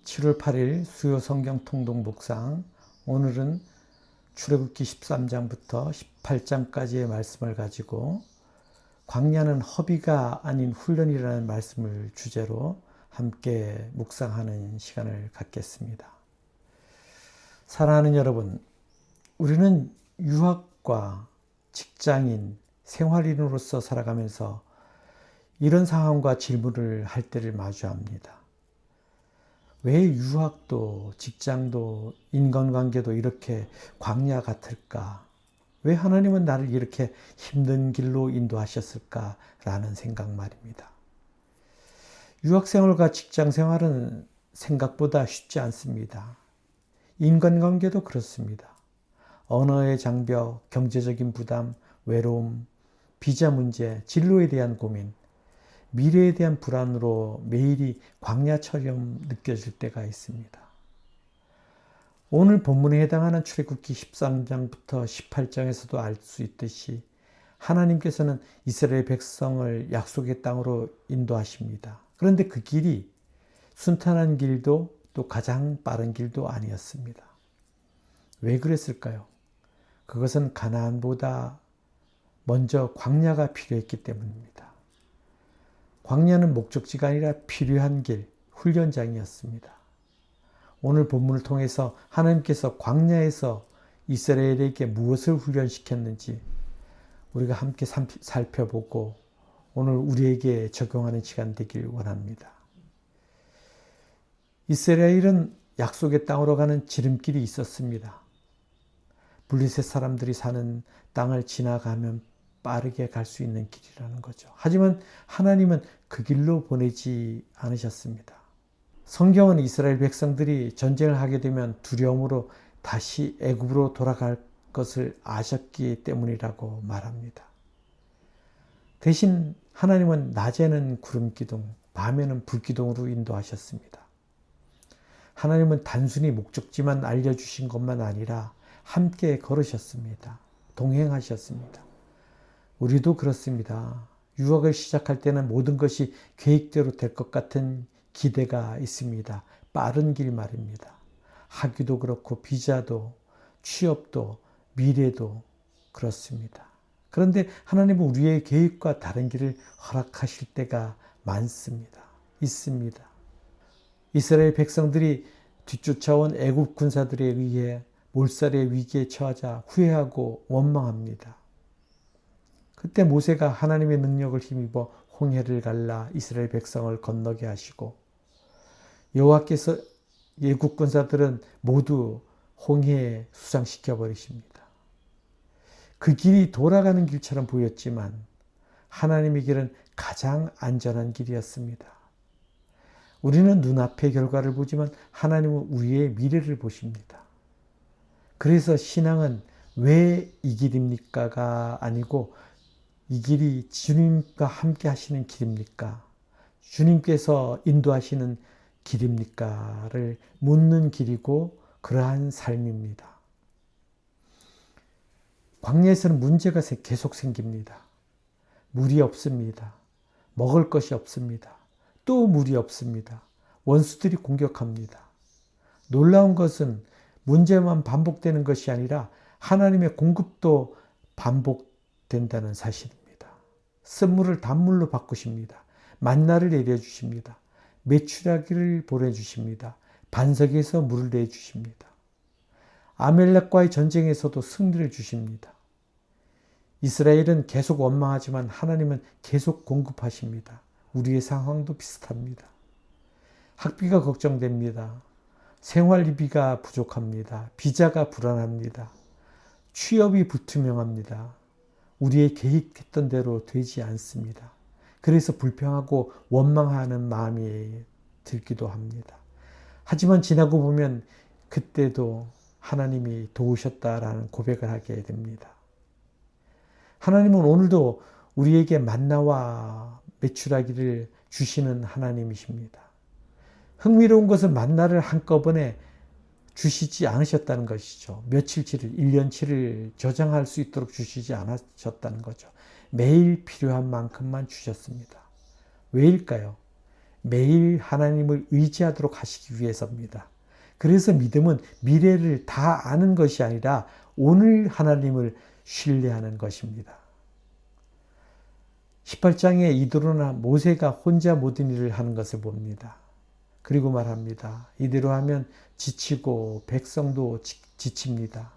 7월 8일 수요 성경 통독 묵상. 오늘은 출애굽기 13장부터 18장까지의 말씀을 가지고 광야는 허비가 아닌 훈련이라는 말씀을 주제로 함께 묵상하는 시간을 갖겠습니다. 사랑하는 여러분, 우리는 유학과 직장인, 생활인으로서 살아가면서 이런 상황과 질문을 할 때를 마주합니다. 왜 유학도 직장도 인간관계도 이렇게 광야 같을까? 왜 하나님은 나를 이렇게 힘든 길로 인도하셨을까? 라는 생각 말입니다. 유학생활과 직장생활은 생각보다 쉽지 않습니다. 인간관계도 그렇습니다. 언어의 장벽, 경제적인 부담, 외로움, 비자 문제, 진로에 대한 고민, 미래에 대한 불안으로 매일이 광야처럼 느껴질 때가 있습니다. 오늘 본문에 해당하는 출애굽기 13장부터 18장에서도 알 수 있듯이 하나님께서는 이스라엘 백성을 약속의 땅으로 인도하십니다. 그런데 그 길이 순탄한 길도 또 가장 빠른 길도 아니었습니다. 왜 그랬을까요? 그것은 가나안보다 먼저 광야가 필요했기 때문입니다. 광야는 목적지가 아니라 필요한 길, 훈련장이었습니다. 오늘 본문을 통해서 하나님께서 광야에서 이스라엘에게 무엇을 훈련시켰는지 우리가 함께 살펴보고 오늘 우리에게 적용하는 시간 되길 원합니다. 이스라엘은 약속의 땅으로 가는 지름길이 있었습니다. 블레셋 사람들이 사는 땅을 지나가면 빠르게 갈 수 있는 길이라는 거죠. 하지만 하나님은 그 길로 보내지 않으셨습니다. 성경은 이스라엘 백성들이 전쟁을 하게 되면 두려움으로 다시 애굽으로 돌아갈 것을 아셨기 때문이라고 말합니다. 대신 하나님은 낮에는 구름 기둥, 밤에는 불 기둥으로 인도하셨습니다. 하나님은 단순히 목적지만 알려주신 것만 아니라 함께 걸으셨습니다. 동행하셨습니다. 우리도 그렇습니다. 유학을 시작할 때는 모든 것이 계획대로 될 것 같은 기대가 있습니다. 빠른 길 말입니다. 학위도 그렇고 비자도 취업도 미래도 그렇습니다. 그런데 하나님은 우리의 계획과 다른 길을 허락하실 때가 많습니다. 있습니다. 이스라엘 백성들이 뒤쫓아온 애굽 군사들에 의해 몰살의 위기에 처하자 후회하고 원망합니다. 그때 모세가 하나님의 능력을 힘입어 홍해를 갈라 이스라엘 백성을 건너게 하시고 여호와께서 애굽 군사들은 모두 홍해에 수장시켜 버리십니다. 그 길이 돌아가는 길처럼 보였지만 하나님의 길은 가장 안전한 길이었습니다. 우리는 눈앞의 결과를 보지만 하나님은 우리의 미래를 보십니다. 그래서 신앙은 왜 이 길입니까가 아니고 이 길이 주님과 함께 하시는 길입니까? 주님께서 인도하시는 길입니까?를 묻는 길이고 그러한 삶입니다. 광야에서는 문제가 계속 생깁니다. 물이 없습니다. 먹을 것이 없습니다. 또 물이 없습니다. 원수들이 공격합니다. 놀라운 것은 문제만 반복되는 것이 아니라 하나님의 공급도 반복된다는 사실입니다. 쓴물을 단물로 바꾸십니다. 만나를 내려주십니다. 메추라기를 보내주십니다. 반석에서 물을 내주십니다. 아멜렉과의 전쟁에서도 승리를 주십니다. 이스라엘은 계속 원망하지만 하나님은 계속 공급하십니다. 우리의 상황도 비슷합니다. 학비가 걱정됩니다. 생활비가 부족합니다. 비자가 불안합니다. 취업이 불투명합니다. 우리의 계획했던 대로 되지 않습니다. 그래서 불평하고 원망하는 마음이 들기도 합니다. 하지만 지나고 보면 그때도 하나님이 도우셨다라는 고백을 하게 됩니다. 하나님은 오늘도 우리에게 만나와 메추라기를 주시는 하나님이십니다. 흥미로운 것은 만나를 한꺼번에 주시지 않으셨다는 것이죠. 며칠치를, 1년치를 저장할 수 있도록 주시지 않으셨다는 거죠. 매일 필요한 만큼만 주셨습니다. 왜일까요? 매일 하나님을 의지하도록 하시기 위해서입니다. 그래서 믿음은 미래를 다 아는 것이 아니라 오늘 하나님을 신뢰하는 것입니다. 18장에 이드로나 모세가 혼자 모든 일을 하는 것을 봅니다. 그리고 말합니다. 이대로 하면 지치고 백성도 지칩니다.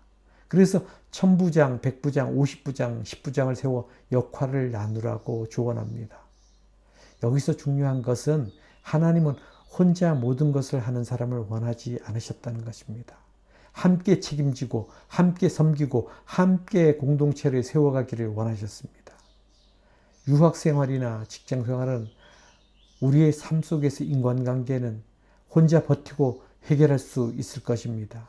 그래서 1000부장, 100부장, 50부장, 10부장을 세워 역할을 나누라고 조언합니다. 여기서 중요한 것은 하나님은 혼자 모든 것을 하는 사람을 원하지 않으셨다는 것입니다. 함께 책임지고 함께 섬기고 함께 공동체를 세워가기를 원하셨습니다. 유학생활이나 직장생활은 우리의 삶 속에서 인간관계는 혼자 버티고 해결할 수 있을 것입니다.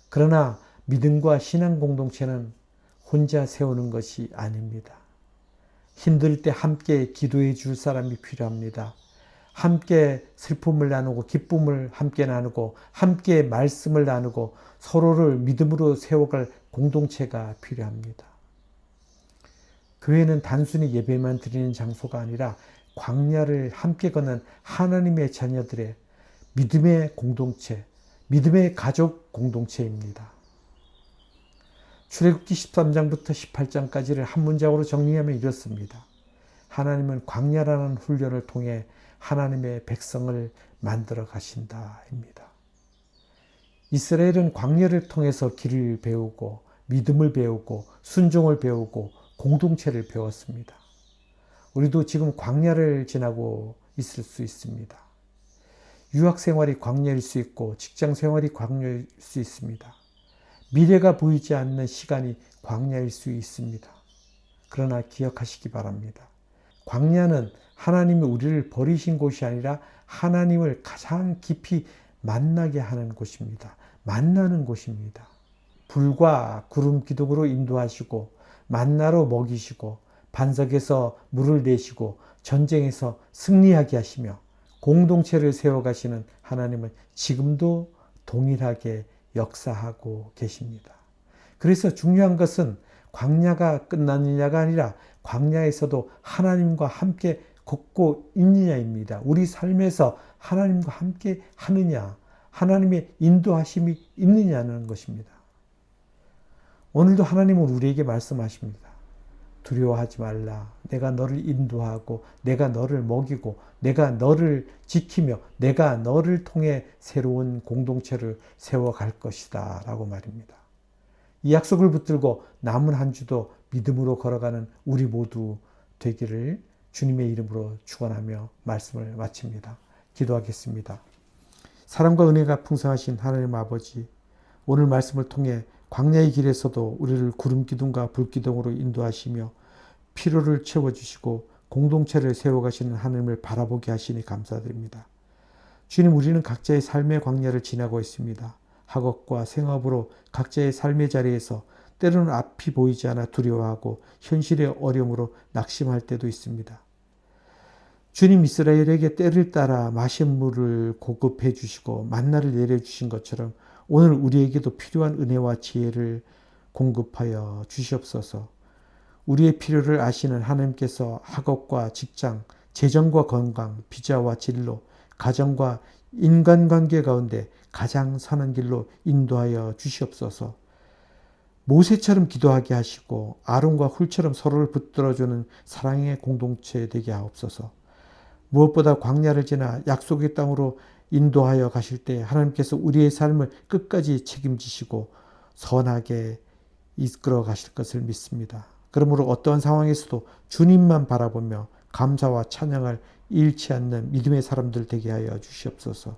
그러나 믿음과 신앙 공동체는 혼자 세우는 것이 아닙니다. 힘들 때 함께 기도해 줄 사람이 필요합니다. 함께 슬픔을 나누고 기쁨을 함께 나누고 함께 말씀을 나누고 서로를 믿음으로 세워갈 공동체가 필요합니다. 교회는 단순히 예배만 드리는 장소가 아니라 광야를 함께 걷는 하나님의 자녀들의 믿음의 공동체, 믿음의 가족 공동체입니다. 출애굽기 13장부터 18장까지를 한 문장으로 정리하면 이렇습니다. 하나님은 광야라는 훈련을 통해 하나님의 백성을 만들어 가신다입니다. 이스라엘은 광야를 통해서 길을 배우고 믿음을 배우고 순종을 배우고 공동체를 배웠습니다. 우리도 지금 광야를 지나고 있을 수 있습니다. 유학생활이 광야일 수 있고 직장생활이 광야일 수 있습니다. 미래가 보이지 않는 시간이 광야일 수 있습니다. 그러나 기억하시기 바랍니다. 광야는 하나님이 우리를 버리신 곳이 아니라 하나님을 가장 깊이 만나게 하는 곳입니다. 만나는 곳입니다. 불과 구름 기둥으로 인도하시고 만나로 먹이시고 반석에서 물을 내시고 전쟁에서 승리하게 하시며 공동체를 세워가시는 하나님은 지금도 동일하게 역사하고 계십니다. 그래서 중요한 것은 광야가 끝났느냐가 아니라 광야에서도 하나님과 함께 걷고 있느냐입니다. 우리 삶에서 하나님과 함께 하느냐, 하나님의 인도하심이 있느냐는 것입니다. 오늘도 하나님은 우리에게 말씀하십니다. 두려워하지 말라. 내가 너를 인도하고 내가 너를 먹이고 내가 너를 지키며 내가 너를 통해 새로운 공동체를 세워갈 것이다 라고 말입니다. 이 약속을 붙들고 남은 한 주도 믿음으로 걸어가는 우리 모두 되기를 주님의 이름으로 축원하며 말씀을 마칩니다. 기도하겠습니다. 사랑과 은혜가 풍성하신 하나님 아버지, 오늘 말씀을 통해 광야의 길에서도 우리를 구름 기둥과 불 기둥으로 인도하시며 필요를 채워주시고 공동체를 세워가시는 하나님을 바라보게 하시니 감사드립니다. 주님, 우리는 각자의 삶의 광야를 지나고 있습니다. 학업과 생업으로 각자의 삶의 자리에서 때로는 앞이 보이지 않아 두려워하고 현실의 어려움으로 낙심할 때도 있습니다. 주님, 이스라엘에게 때를 따라 마실 물을 공급해 주시고 만나를 내려주신 것처럼 오늘 우리에게도 필요한 은혜와 지혜를 공급하여 주시옵소서. 우리의 필요를 아시는 하나님께서 학업과 직장, 재정과 건강, 비자와 진로, 가정과 인간관계 가운데 가장 선한 길로 인도하여 주시옵소서. 모세처럼 기도하게 하시고 아론과 훌처럼 서로를 붙들어주는 사랑의 공동체 되게 하옵소서. 무엇보다 광야를 지나 약속의 땅으로 인도하여 가실 때 하나님께서 우리의 삶을 끝까지 책임지시고 선하게 이끌어 가실 것을 믿습니다. 그러므로 어떠한 상황에서도 주님만 바라보며 감사와 찬양을 잃지 않는 믿음의 사람들 되게 하여 주시옵소서.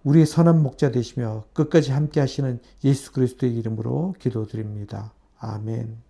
우리의 선한 목자 되시며 끝까지 함께 하시는 예수 그리스도의 이름으로 기도드립니다. 아멘.